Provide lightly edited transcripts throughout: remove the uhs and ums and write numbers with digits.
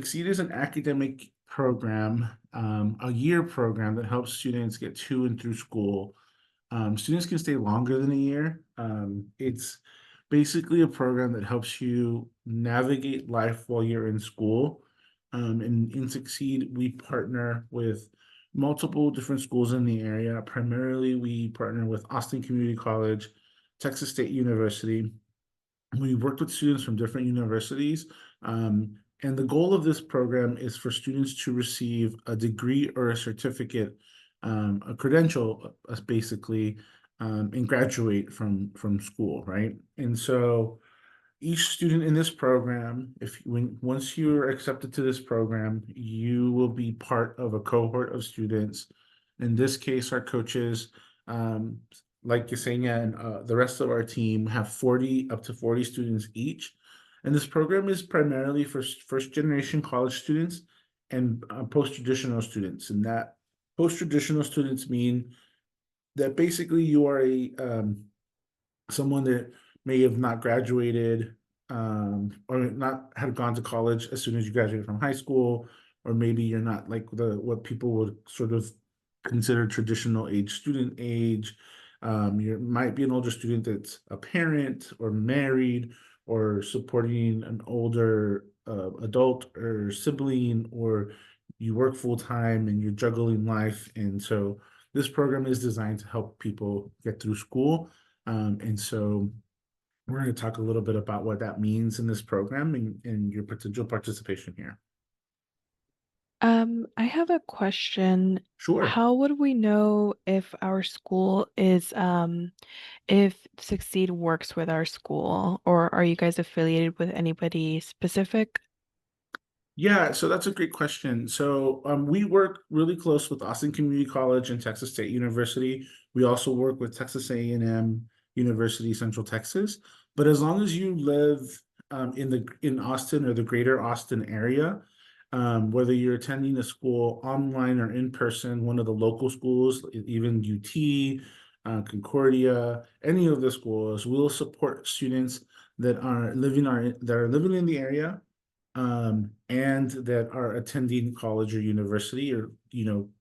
Succeed is an academic program, a year program that helps students get to and through school. Students can stay longer than a year. It's basically a program that helps you navigate life while you're in school. And in Succeed, we partner with multiple different schools in the area. Primarily, we partner with Austin Community College, Texas State University. We worked with students from different universities. And the goal of this program is for students to receive a degree or a certificate, a credential, basically, and graduate from school, right? And so each student in this program, once you're accepted to this program, you will be part of a cohort of students. In this case, our coaches, um, like Yesenia and the rest of our team, have 40 up to 40 students each. And this program is primarily for first generation college students and post-traditional students. And that post-traditional students mean that basically you are someone that may have not graduated, or not had gone to college as soon as you graduated from high school, or maybe you're not like what people would sort of consider traditional age, student age. You might be an older student that's a parent or married or supporting an older adult or sibling, or you work full time and you're juggling life. And so this program is designed to help people get through school. And so we're going to talk a little bit about what that means in this program and your potential participation here. I have a question. Sure. How would we know if our school is, if Succeed works with our school, or are you guys affiliated with anybody specific? Yeah, so that's a great question. So we work really close with Austin Community College and Texas State University. We also work with Texas A&M University, Central Texas. But as long as you live in Austin or the greater Austin area, whether you're attending a school online or in person, one of the local schools, even UT, Concordia, any of the schools, will support students that are living in the area, and that are attending college or university, or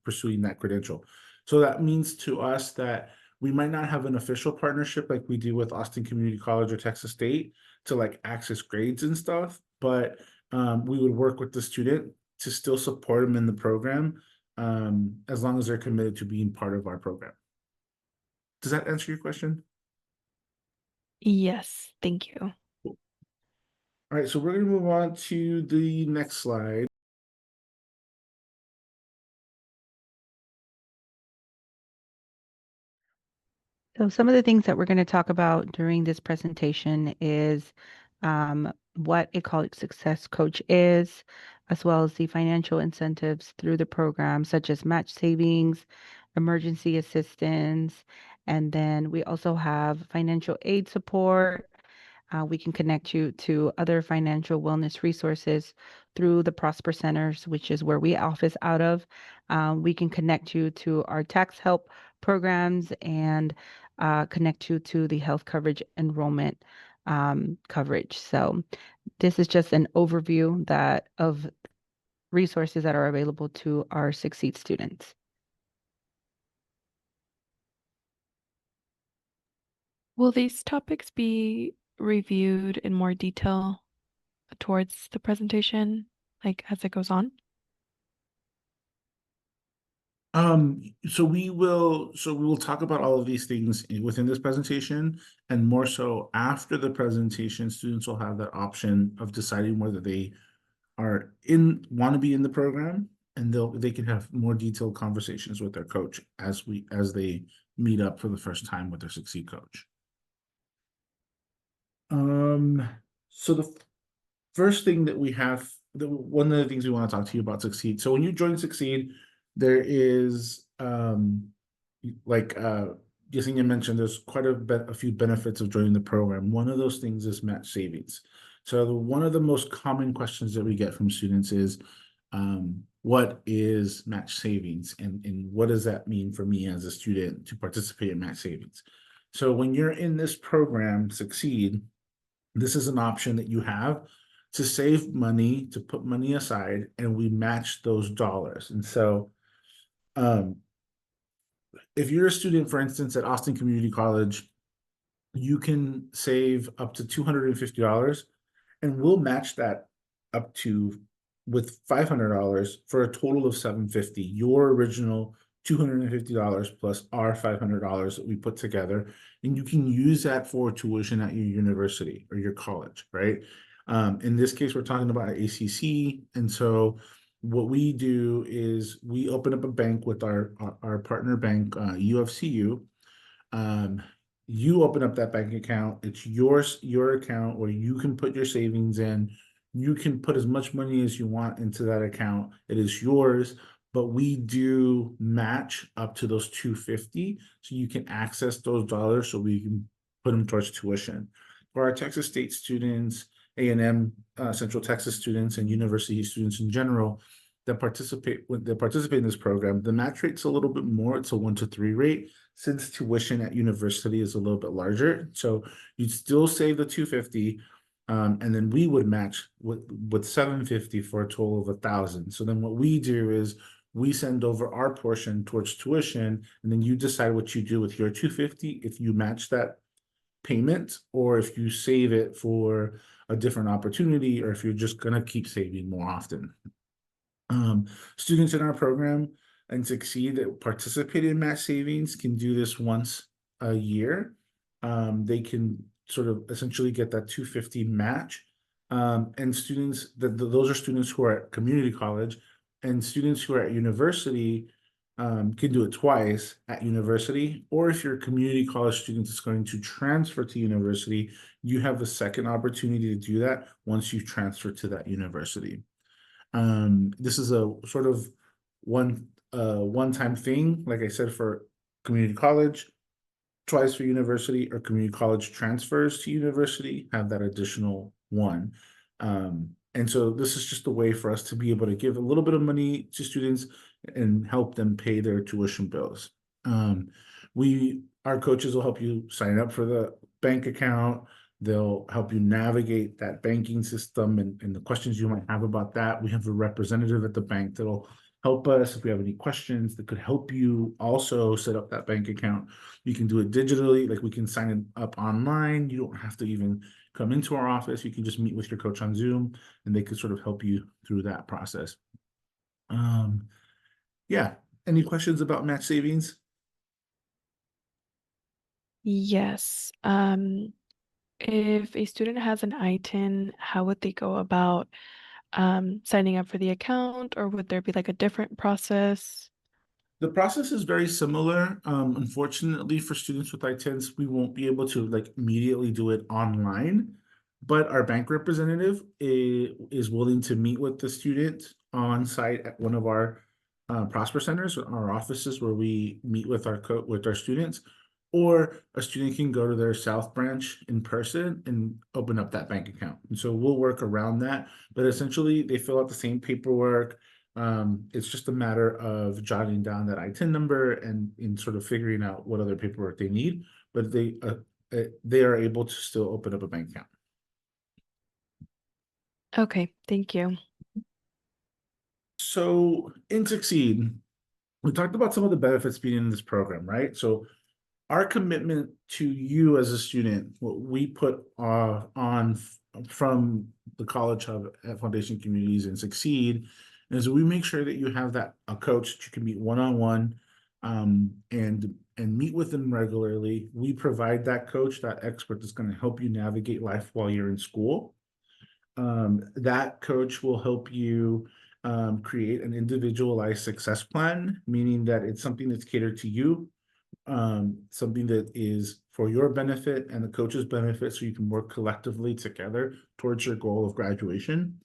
pursuing that credential. So that means to us that we might not have an official partnership like we do with Austin Community College or Texas State to like access grades and stuff, but we would work with the student to still support them in the program, as long as they're committed to being part of our program. Does that answer your question? Yes, thank you. All right, so we're going to move on to the next slide. So some of the things that we're going to talk about during this presentation is what a college success coach is, as well as the financial incentives through the program, such as match savings, emergency assistance, and then we also have financial aid support. We can connect you to other financial wellness resources through the Prosper Centers, which is where we office out of. We can connect you to our tax help programs and connect you to the health coverage enrollment coverage. So this is just an overview of resources that are available to our Succeed students. Will these topics be reviewed in more detail towards the presentation, like as it goes on? So we will talk about all of these things within this presentation, and more so after the presentation, students will have that option of deciding whether they want to be in the program, and they can have more detailed conversations with their coach as they meet up for the first time with their Succeed coach. So the first thing that we have, one of the things we want to talk to you about Succeed. So when you join Succeed, there is like Yesenia mentioned, there's quite a few benefits of joining the program. One of those things is match savings. So one of the most common questions that we get from students is, what is match savings, and what does that mean for me as a student to participate in match savings? So when you're in this program, Succeed, this is an option that you have to save money, to put money aside, and we match those dollars. And so, if you're a student, for instance, at Austin Community College, you can save up to $250, and we'll match that up to with $500 for a total of $750. Your original $250 plus our $500 that we put together, and you can use that for tuition at your university or your college, right? In this case, we're talking about ACC, and so what we do is we open up a bank with our partner bank, UFCU. Um, you open up that bank account. It's your account where you can put your savings in. You can put as much money as you want into that account. It is yours, but we do match up to those 250, so you can access those dollars so we can put them towards tuition. For our Texas State students, A&M, Central Texas students, and university students in general that participate in this program, the match rate's a little bit more. It's a 1-to-3 rate, since tuition at university is a little bit larger. So you'd still save the 250, and then we would match with 750 for a total of 1,000. So then what we do is we send over our portion towards tuition, and then you decide what you do with your 250, if you match that payment or if you save it for a different opportunity, or if you're just gonna keep saving more often. Students in our program and Succeed that participate in match savings can do this once a year. They can sort of essentially get that 250 match. And students those are students who are at community college, and students who are at university can do it twice at university. Or if you're a community college student that's going to transfer to university, you have the second opportunity to do that once you transfer to that university. This is a sort of one-time thing, like I said, for community college, twice for university, or community college transfers to university have that additional one. And so this is just a way for us to be able to give a little bit of money to students and help them pay their tuition bills. Our coaches will help you sign up for the bank account. They'll help you navigate that banking system and the questions you might have about that. We have a representative at the bank that'll help us if we have any questions that could help you also set up that bank account. You can do it digitally, like we can sign it up online. You don't have to even come into our office. You can just meet with your coach on Zoom, and they could sort of help you through that process. Yeah. Any questions about match savings? Yes. If a student has an ITIN, how would they go about signing up for the account, or would there be like a different process? The process is very similar. Unfortunately, for students with ITINs, we won't be able to like immediately do it online, but our bank representative is willing to meet with the student on site at one of our Prosper centers, our offices where we meet with our students, or a student can go to their South branch in person and open up that bank account. And so we'll work around that, but essentially they fill out the same paperwork. It's just a matter of jotting down that ITIN number and in sort of figuring out what other paperwork they need, but they are able to still open up a bank account. Okay, thank you. So in Succeed, we talked about some of the benefits being in this program, right? So our commitment to you as a student, what we put on from the College Hub at Foundation Communities and Succeed, is we make sure that you have a coach that you can meet one-on-one, and meet with them regularly. We provide that coach, that expert that's going to help you navigate life while you're in school. That coach will help you create an individualized success plan, meaning that it's something that's catered to you, something that is for your benefit and the coach's benefit, so you can work collectively together towards your goal of graduation.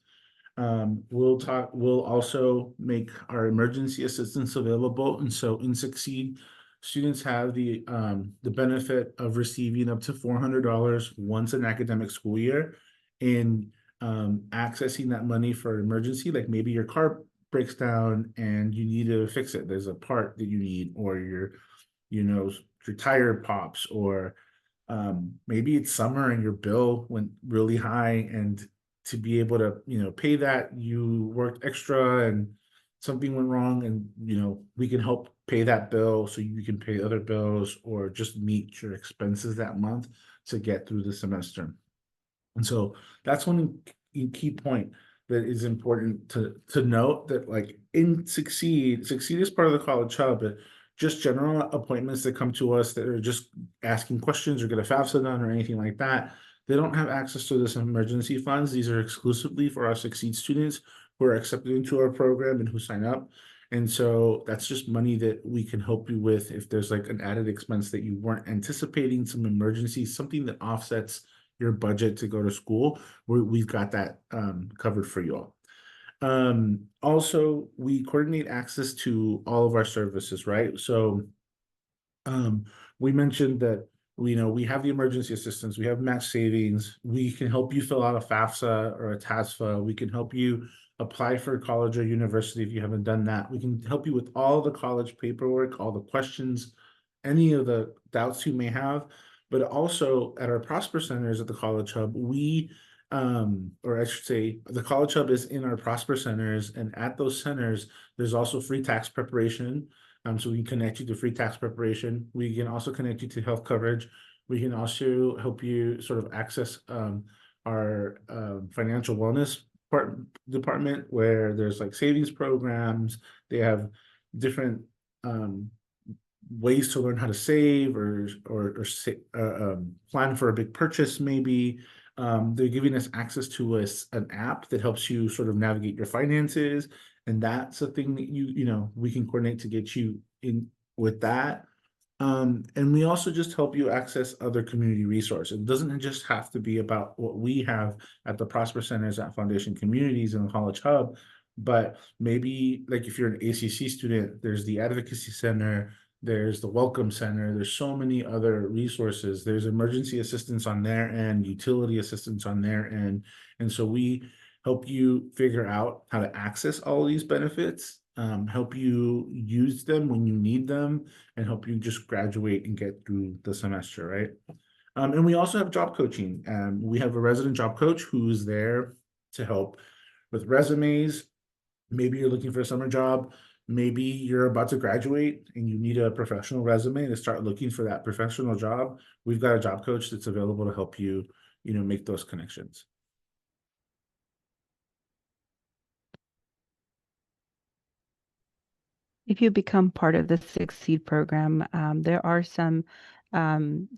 We'll also make our emergency assistance available. And so in Succeed, students have the benefit of receiving up to $400 once an academic school year, in accessing that money for emergency, like maybe your car breaks down and you need to fix it. There's a part that you need, or your tire pops, or maybe it's summer and your bill went really high and to be able to, pay that. You worked extra and something went wrong, and we can help pay that bill so you can pay other bills or just meet your expenses that month to get through the semester. And so that's one key point that is important to note, that like in Succeed is part of the College Hub, but just general appointments that come to us that are just asking questions or get a FAFSA done or anything like that, they don't have access to this emergency funds. These are exclusively for our Succeed students who are accepted into our program and who sign up. And so that's just money that we can help you with if there's like an added expense that you weren't anticipating, some emergency, something that offsets your budget to go to school. We've got that covered for you all. Also, we coordinate access to all of our services, right? So we mentioned that we have the emergency assistance, we have match savings, we can help you fill out a FAFSA or a TASFA, we can help you apply for college or university if you haven't done that. We can help you with all the college paperwork, all the questions, any of the doubts you may have. But also at our Prosper Centers at the College Hub, or I should say, the College Hub is in our Prosper Centers, and at those centers, there's also free tax preparation. So we can connect you to free tax preparation. We can also connect you to health coverage. We can also help you sort of access our financial wellness department, where there's like savings programs. They have different ways to learn how to save or plan for a big purchase maybe. They're giving us access to an app that helps you sort of navigate your finances, and that's a thing that we can coordinate to get you in with that. And we also just help you access other community resources. It doesn't just have to be about what we have at the Prosper Centers, at Foundation Communities and the College Hub, but maybe like if you're an ACC student, there's the Advocacy Center, there's the Welcome Center, there's so many other resources. There's emergency assistance on their end, utility assistance on their end. And so we help you figure out how to access all of these benefits, help you use them when you need them, and help you just graduate and get through the semester, right? And we also have job coaching. We have a resident job coach who's there to help with resumes. Maybe you're looking for a summer job. Maybe you're about to graduate and you need a professional resume to start looking for that professional job. We've got a job coach that's available to help you, make those connections. If you become part of the Succeed program, there are some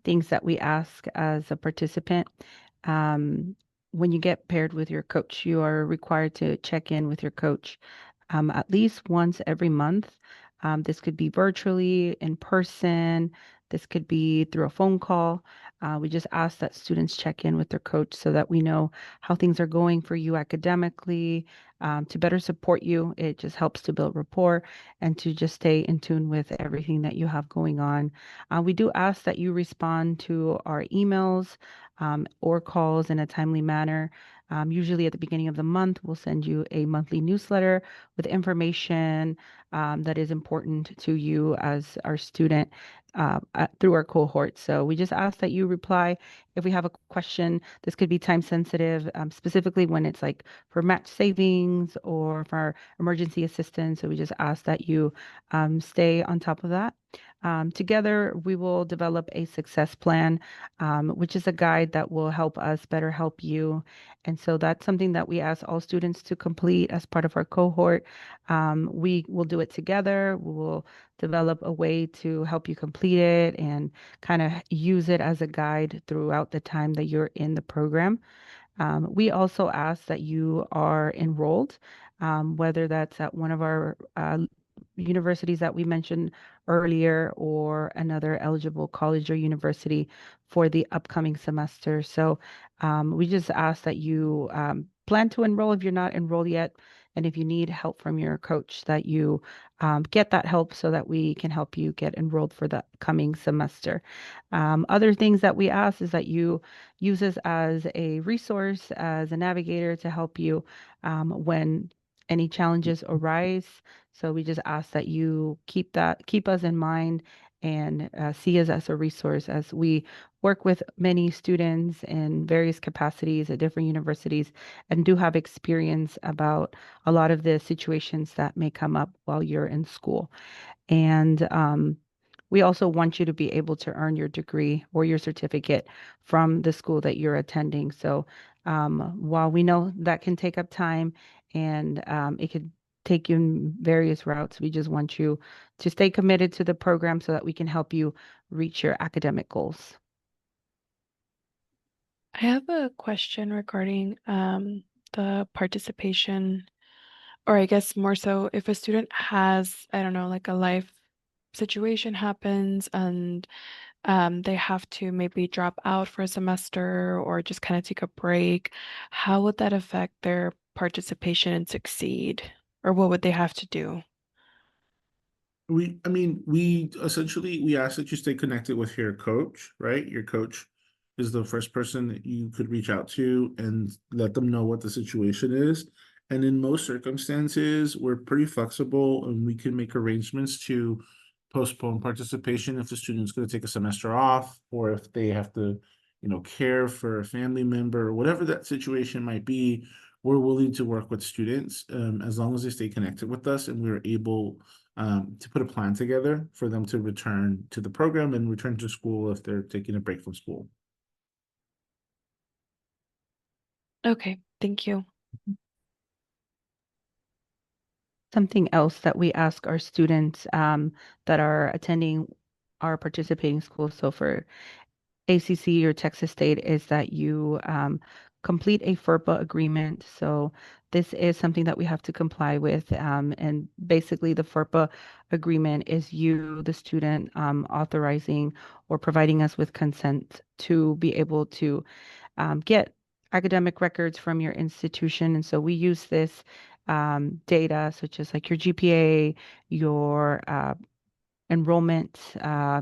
things that we ask as a participant. When you get paired with your coach, you are required to check in with your coach at least once every month. This could be virtually, in person. This could be through a phone call. We just ask that students check in with their coach so that we know how things are going for you academically, to better support you. It just helps to build rapport and to just stay in tune with everything that you have going on. We do ask that you respond to our emails or calls in a timely manner. Usually at the beginning of the month, we'll send you a monthly newsletter with information that is important to you as our student through our cohort. So we just ask that you reply if we have a question. This could be time sensitive, specifically when it's like for match savings or for emergency assistance. So we just ask that you stay on top of that. Together, we will develop a success plan, which is a guide that will help us better help you. And so that's something that we ask all students to complete as part of our cohort. We will do it together. We will develop a way to help you complete it and kind of use it as a guide throughout the time that you're in the program. We also ask that you are enrolled, whether that's at one of our universities that we mentioned earlier or another eligible college or university for the upcoming semester. So we just ask that you plan to enroll if you're not enrolled yet. And if you need help from your coach, that you get that help so that we can help you get enrolled for the coming semester. Other things that we ask is that you use this as a resource, as a navigator to help you when any challenges arise. So we just ask that you keep us in mind and see us as a resource as we work with many students in various capacities at different universities and do have experience about a lot of the situations that may come up while you're in school. And we also want you to be able to earn your degree or your certificate from the school that you're attending. So while we know that can take up time and it could take you in various routes, we just want you to stay committed to the program so that we can help you reach your academic goals. I have a question regarding the participation, or I guess more so if a student has, I don't know, like a life situation happens and they have to maybe drop out for a semester or just kind of take a break, how would that affect their participation and succeed? Or what would they have to do? We essentially we ask that you stay connected with your coach, right? Your coach is the first person that you could reach out to and let them know what the situation is. And in most circumstances, we're pretty flexible and we can make arrangements to postpone participation if the student's going to take a semester off or if they have to, care for a family member or whatever that situation might be. We're willing to work with students as long as they stay connected with us and we're able to put a plan together for them to return to the program and return to school if they're taking a break from school. Okay, thank you. Something else that we ask our students that are attending our participating schools, so for ACC or Texas State, is that you complete a FERPA agreement. So this is something that we have to comply with. And basically, the FERPA agreement is you, the student, authorizing or providing us with consent to be able to get academic records from your institution. And so we use this data, such as like your GPA, your enrollment,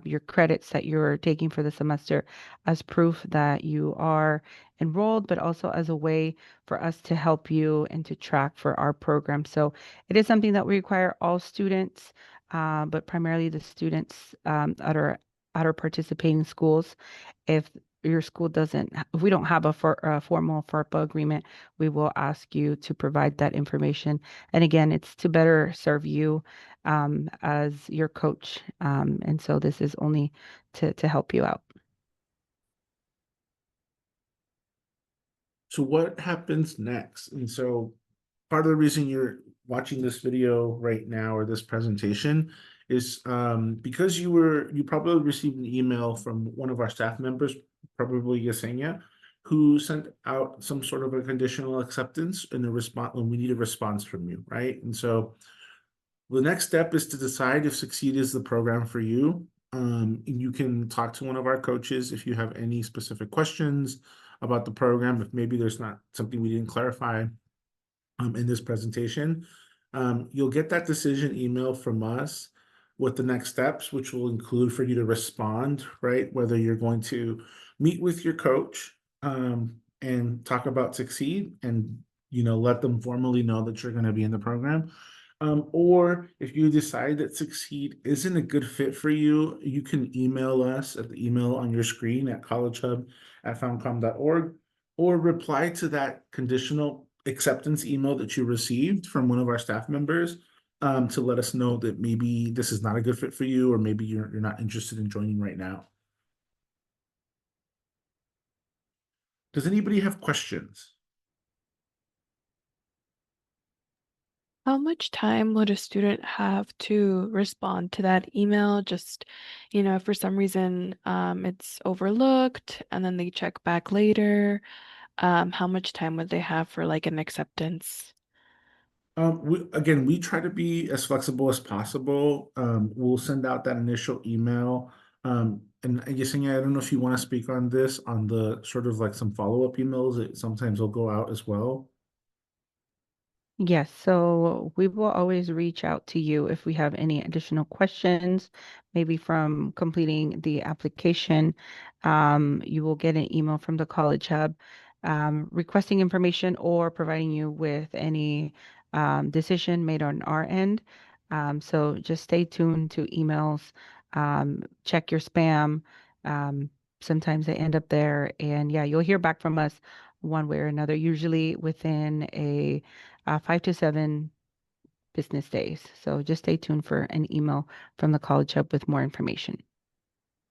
your credits that you're taking for the semester as proof that you are enrolled, but also as a way for us to help you and to track for our program. So it is something that we require all students, but primarily the students at our participating schools. If your school doesn't, if we don't have a formal FERPA agreement, we will ask you to provide that information. And again, it's to better serve you as your coach. And so this is only to help you out. So what happens next? And so part of the reason you're watching this video right now or this presentation is because you probably received an email from one of our staff members, probably Yesenia, who sent out some sort of a conditional acceptance and a response when we need a response from you, right? And so the next step is to decide if Succeed is the program for you. You can talk to one of our coaches if you have any specific questions about the program, if maybe there's not something we didn't clarify in this presentation. You'll get that decision email from us with the next steps, which will include for you to respond, right? Whether you're going to meet with your coach and talk about Succeed and let them formally know that you're going to be in the program. Or if you decide that Succeed isn't a good fit for you, you can email us at the email on your screen at collegehub@foundcom.org or reply to that conditional acceptance email that you received from one of our staff members to let us know that maybe this is not a good fit for you or maybe you're not interested in joining right now. Does anybody have questions? How much time would a student have to respond to that email? Just, if for some reason it's overlooked and then they check back later, how much time would they have for like an acceptance? We try to be as flexible as possible. We'll send out that initial email. And I guess, I don't know if you want to speak on this, on the sort of like some follow-up emails that sometimes will go out as well. Yes, so we will always reach out to you if we have any additional questions, maybe from completing the application. You will get an email from the College Hub requesting information or providing you with any decision made on our end. So just stay tuned to emails check your spam. Um, Sometimes they end up there, and yeah, you'll hear back from us one way or another, usually within a 5 to 7 business days. So just stay tuned for an email from the College Hub with more information.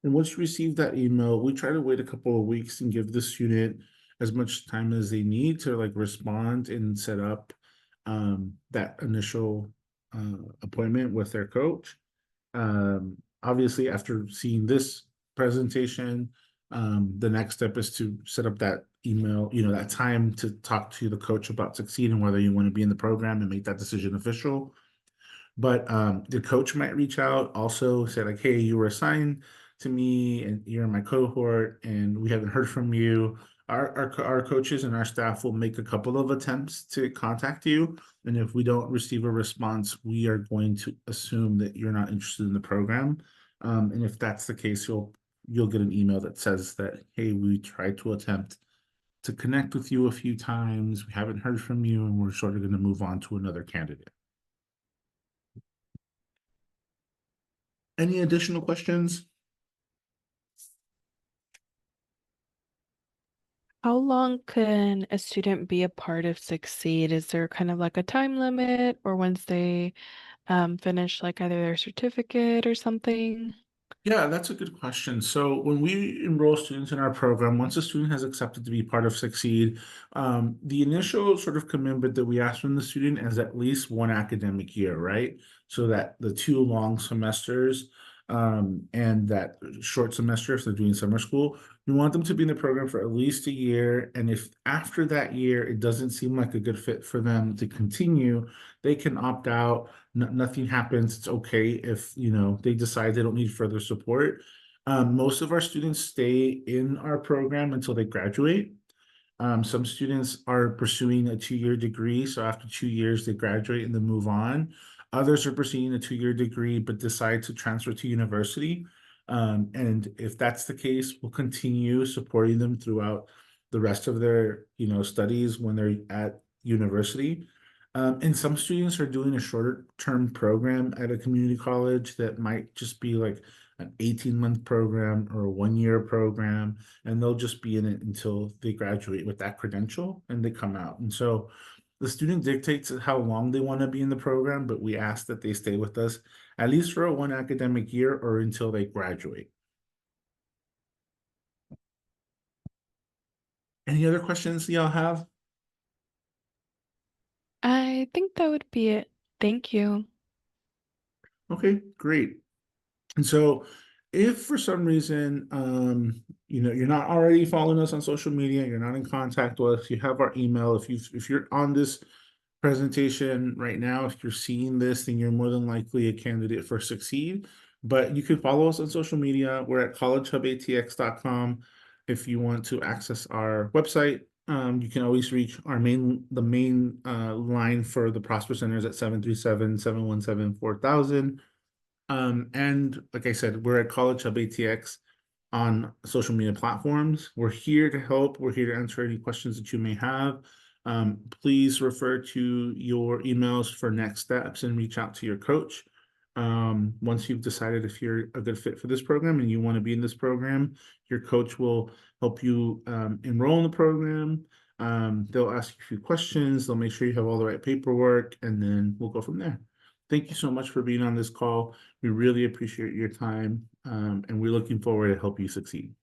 And once you receive that email, we try to wait a couple of weeks and give the student as much time as they need to like respond and set up that initial appointment with their coach. Obviously, after seeing this presentation, the next step is to set up that email, that time to talk to the coach about succeeding, whether you want to be in the program and make that decision official. But the coach might reach out also, say like, hey, you were assigned to me and you're in my cohort and we haven't heard from you. Our coaches and our staff will make a couple of attempts to contact you. And if we don't receive a response, we are going to assume that you're not interested in the program. And if that's the case, you'll get an email that says that, hey, we tried to attempt to connect with you a few times. We haven't heard from you, and we're sort of going to move on to another candidate. Any additional questions? How long can a student be a part of Succeed? Is there kind of like a time limit, or once they finish like either their certificate or something? Yeah, that's a good question. So when we enroll students in our program, once a student has accepted to be part of Succeed, the initial sort of commitment that we ask from the student is at least one academic year, right? So that the 2 long semesters and that short semester, if they're doing summer school, we want them to be in the program for at least a year. And if after that year it doesn't seem like a good fit for them to continue, they can opt out. Nothing happens. It's okay if they decide they don't need further support. Most of our students stay in our program until they graduate. Some students are pursuing a 2-year degree, so after 2 years they graduate and then move on. Others are pursuing a 2-year degree but decide to transfer to university. And if that's the case, we'll continue supporting them throughout the rest of their studies when they're at university. And some students are doing a shorter term program at a community college that might just be like an 18-month program or a 1-year program, and they'll just be in it until they graduate with that credential and they come out. And so the student dictates how long they want to be in the program, but we ask that they stay with us at least for 1 academic year or until they graduate. Any other questions y'all have? I think that would be it. Thank you. Okay, great. And so if for some reason you're not already following us on social media, you're not in contact with us, you have our email. If you're on this presentation right now, if you're seeing this, then you're more than likely a candidate for Succeed. But you can follow us on social media. We're at collegehubatx.com. If you want to access our website, you can always reach the main line for the Prosper Center is at 737-717-4000. And like I said, we're at College Hub ATX on social media platforms. We're here to help. We're here to answer any questions that you may have. Please refer to your emails for next steps and reach out to your coach. Once you've decided if you're a good fit for this program and you want to be in this program, your coach will help you enroll in the program. They'll ask you a few questions. They'll make sure you have all the right paperwork, and then we'll go from there. Thank you so much for being on this call. We really appreciate your time, and we're looking forward to help you succeed.